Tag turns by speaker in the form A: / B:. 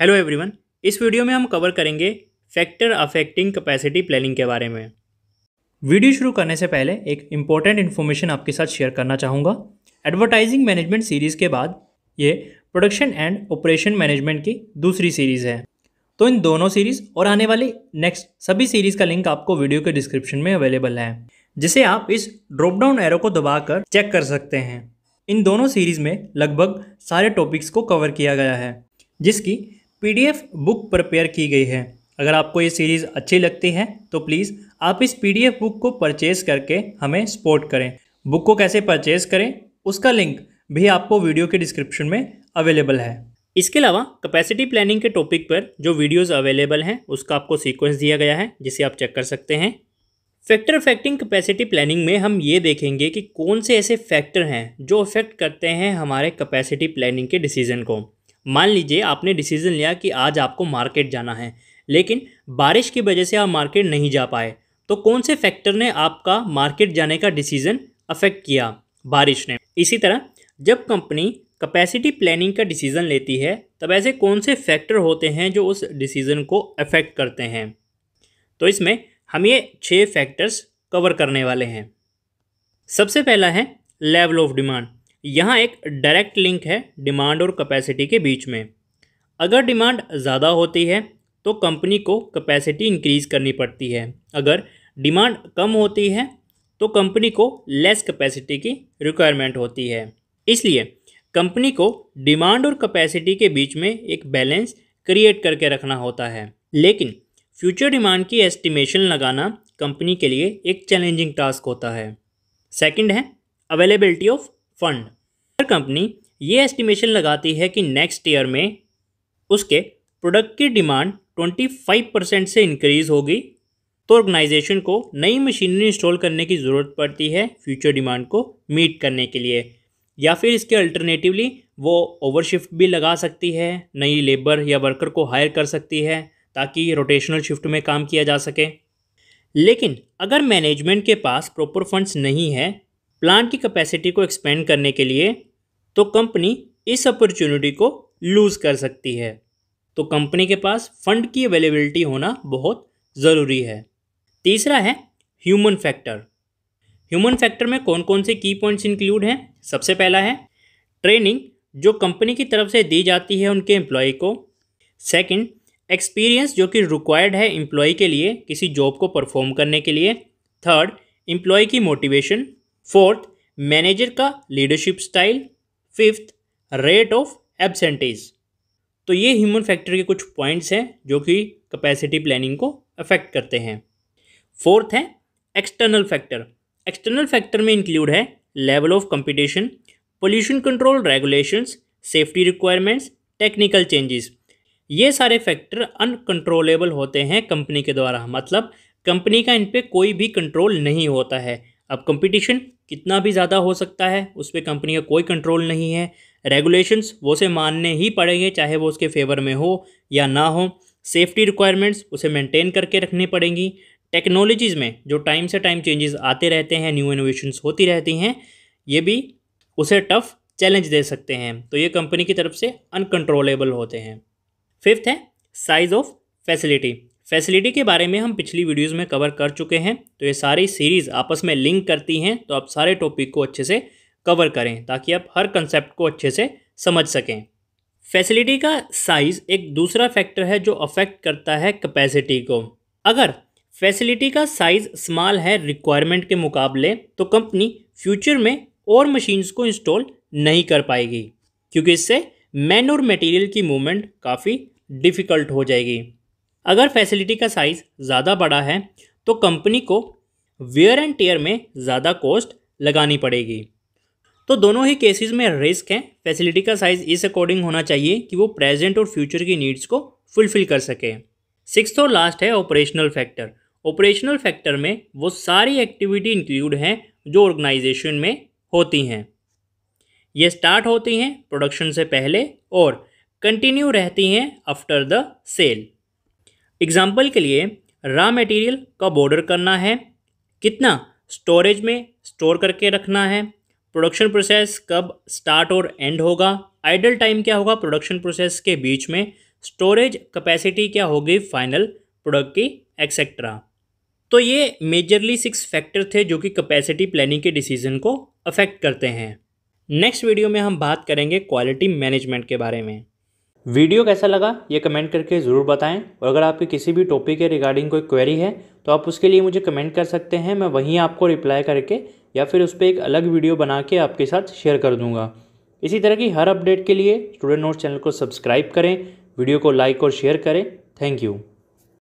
A: Hello everyone. इस video में हम कवर करेंगे फैक्टर अफेक्टिंग कैपेसिटी प्लानिंग के बारे में। वीडियो शुरू करने से पहले एक इम्पॉर्टेंट इन्फॉर्मेशन आपके साथ शेयर करना चाहूँगा। एडवर्टाइजिंग मैनेजमेंट सीरीज़ के बाद ये प्रोडक्शन एंड ऑपरेशन मैनेजमेंट की दूसरी सीरीज़ है। तो इन दोनों सीरीज़ और आने वाली नेक्स्ट सभी सीरीज़ का लिंक आपको वीडियो के डिस्क्रिप्शन में अवेलेबल है, जिसे आप इस ड्रॉप डाउन एरो को दबाकर चेक कर सकते हैं। इन दोनों सीरीज़ में लगभग सारे टॉपिक्स को कवर किया गया है, जिसकी PDF बुक प्रिपेयर की गई है। अगर आपको ये सीरीज़ अच्छी लगती है तो प्लीज़ आप इस PDF बुक को परचेज करके हमें सपोर्ट करें। बुक को कैसे परचेज करें उसका लिंक भी आपको वीडियो के डिस्क्रिप्शन में अवेलेबल है। इसके अलावा कैपेसिटी प्लानिंग के टॉपिक पर जो वीडियोस अवेलेबल हैं उसका आपको सीक्वेंस दिया गया है, जिसे आप चेक कर सकते हैं। फैक्टर अफेक्टिंग कैपेसिटी प्लानिंग में हम ये देखेंगे कि कौन से ऐसे फैक्टर हैं जो अफेक्ट करते हैं हमारे कैपेसिटी प्लानिंग के डिसीजन को। मान लीजिए आपने डिसीजन लिया कि आज आपको मार्केट जाना है, लेकिन बारिश की वजह से आप मार्केट नहीं जा पाए, तो कौन से फैक्टर ने आपका मार्केट जाने का डिसीजन अफेक्ट किया? बारिश ने। इसी तरह जब कंपनी कैपेसिटी प्लानिंग का डिसीजन लेती है तब ऐसे कौन से फैक्टर होते हैं जो उस डिसीजन को अफेक्ट करते हैं? तो इसमें हम ये 6 फैक्टर्स कवर करने वाले हैं। सबसे पहला है लेवल ऑफ डिमांड। यहाँ एक डायरेक्ट लिंक है डिमांड और कैपेसिटी के बीच में। अगर डिमांड ज़्यादा होती है तो कंपनी को कैपेसिटी इंक्रीज़ करनी पड़ती है। अगर डिमांड कम होती है तो कंपनी को लेस कैपेसिटी की रिक्वायरमेंट होती है। इसलिए कंपनी को डिमांड और कैपेसिटी के बीच में एक बैलेंस क्रिएट करके रखना होता है। लेकिन फ्यूचर डिमांड की एस्टिमेशन लगाना कंपनी के लिए एक चैलेंजिंग टास्क होता है। सेकंड है availability of fund. Her company ये एस्टिमेशन लगाती है कि नेक्स्ट ईयर में उसके प्रोडक्ट की डिमांड 25% से इंक्रीज़ होगी, तो ऑर्गेनाइजेशन को नई मशीनरी इंस्टॉल करने की ज़रूरत पड़ती है फ्यूचर डिमांड को मीट करने के लिए। या फिर इसके अल्टरनेटिवली वो ओवरशिफ्ट भी लगा सकती है, नई लेबर या वर्कर को हायर कर सकती है ताकि रोटेशनल शिफ्ट में काम किया जा सके। लेकिन अगर मैनेजमेंट के पास प्रॉपर फंड्स नहीं है प्लांट की कैपेसिटी को एक्सपेंड करने के लिए, तो कंपनी इस अपॉर्चुनिटी को लूज़ कर सकती है। तो कंपनी के पास फंड की अवेलेबिलिटी होना बहुत ज़रूरी है। तीसरा है ह्यूमन फैक्टर। ह्यूमन फैक्टर में कौन कौन से की पॉइंट्स इंक्लूड हैं? सबसे पहला है ट्रेनिंग, जो कंपनी की तरफ से दी जाती है उनके एम्प्लॉय को। सेकंड, एक्सपीरियंस, जो कि रिक्वायर्ड है एम्प्लॉय के लिए किसी जॉब को परफॉर्म करने के लिए। थर्ड, एम्प्लॉय की मोटिवेशन। फोर्थ, मैनेजर का leadership style. Fifth, rate of absentees. तो ये ह्यूमन फैक्टर के कुछ पॉइंट्स हैं जो कि कैपेसिटी प्लानिंग को अफेक्ट करते हैं। फोर्थ है एक्सटर्नल फैक्टर। एक्सटर्नल फैक्टर में इंक्लूड है level of competition, pollution control regulations, safety requirements, technical changes. ये सारे फैक्टर अनकंट्रोलेबल होते हैं कंपनी के द्वारा, मतलब कंपनी का इन पे कोई भी कंट्रोल नहीं होता है। अब कंपटीशन कितना भी ज़्यादा हो सकता है, उस पर कंपनी का कोई कंट्रोल नहीं है। रेगुलेशंस वो उसे मानने ही पड़ेंगे, चाहे वो उसके फेवर में हो या ना हो। सेफ्टी रिक्वायरमेंट्स उसे मेंटेन करके रखनी पड़ेंगी। टेक्नोलॉजीज़ में जो टाइम से टाइम चेंजेस आते रहते हैं, न्यू इनोवेशंस होती रहती हैं, ये भी उसे टफ चैलेंज दे सकते हैं। तो ये कंपनी की तरफ से अनकंट्रोलेबल होते हैं। फिफ्थ है साइज़ ऑफ फैसिलिटी। फैसिलिटी के बारे में हम पिछली वीडियोज़ में कवर कर चुके हैं, तो ये सारी सीरीज़ आपस में लिंक करती हैं, तो आप सारे टॉपिक को अच्छे से कवर करें ताकि आप हर कंसेप्ट को अच्छे से समझ सकें। फैसिलिटी का साइज़ एक दूसरा फैक्टर है जो अफेक्ट करता है कैपेसिटी को। अगर फैसिलिटी का साइज़ स्मॉल है रिक्वायरमेंट के मुकाबले, तो कंपनी फ्यूचर में और मशीन्स को इंस्टॉल नहीं कर पाएगी, क्योंकि इससे मैन और मटेरियल की मूवमेंट काफ़ी डिफ़िकल्ट हो जाएगी। अगर फैसिलिटी का साइज़ ज़्यादा बड़ा है तो कंपनी को वेयर एंड टेयर में ज़्यादा कॉस्ट लगानी पड़ेगी। तो दोनों ही केसेस में रिस्क है। फैसिलिटी का साइज़ इस अकॉर्डिंग होना चाहिए कि वो प्रेजेंट और फ्यूचर की नीड्स को फुलफिल कर सके। सिक्स्थ और लास्ट है ऑपरेशनल फैक्टर। ऑपरेशनल फैक्टर में वो सारी एक्टिविटी इंक्लूड हैं जो ऑर्गेनाइजेशन में होती हैं। ये स्टार्ट होती हैं प्रोडक्शन से पहले और कंटिन्यू रहती हैं आफ्टर द सेल। एग्जाम्पल के लिए रॉ मटेरियल कब ऑर्डर करना है, कितना स्टोरेज में स्टोर करके रखना है, प्रोडक्शन प्रोसेस कब स्टार्ट और एंड होगा, आइडल टाइम क्या होगा प्रोडक्शन प्रोसेस के बीच में, स्टोरेज कैपेसिटी क्या होगी फाइनल प्रोडक्ट की, एक्सेट्रा। तो ये मेजरली 6 फैक्टर थे जो कि कैपेसिटी प्लानिंग के डिसीजन को अफेक्ट करते हैं। नेक्स्ट वीडियो में हम बात करेंगे क्वालिटी मैनेजमेंट के बारे में। वीडियो कैसा लगा ये कमेंट करके ज़रूर बताएं, और अगर आपके किसी भी टॉपिक के रिगार्डिंग कोई क्वेरी है तो आप उसके लिए मुझे कमेंट कर सकते हैं। मैं वहीं आपको रिप्लाई करके या फिर उस पर एक अलग वीडियो बना के आपके साथ शेयर कर दूंगा। इसी तरह की हर अपडेट के लिए स्टूडेंट नोट्स चैनल को सब्सक्राइब करें, वीडियो को लाइक और शेयर करें। Thank you.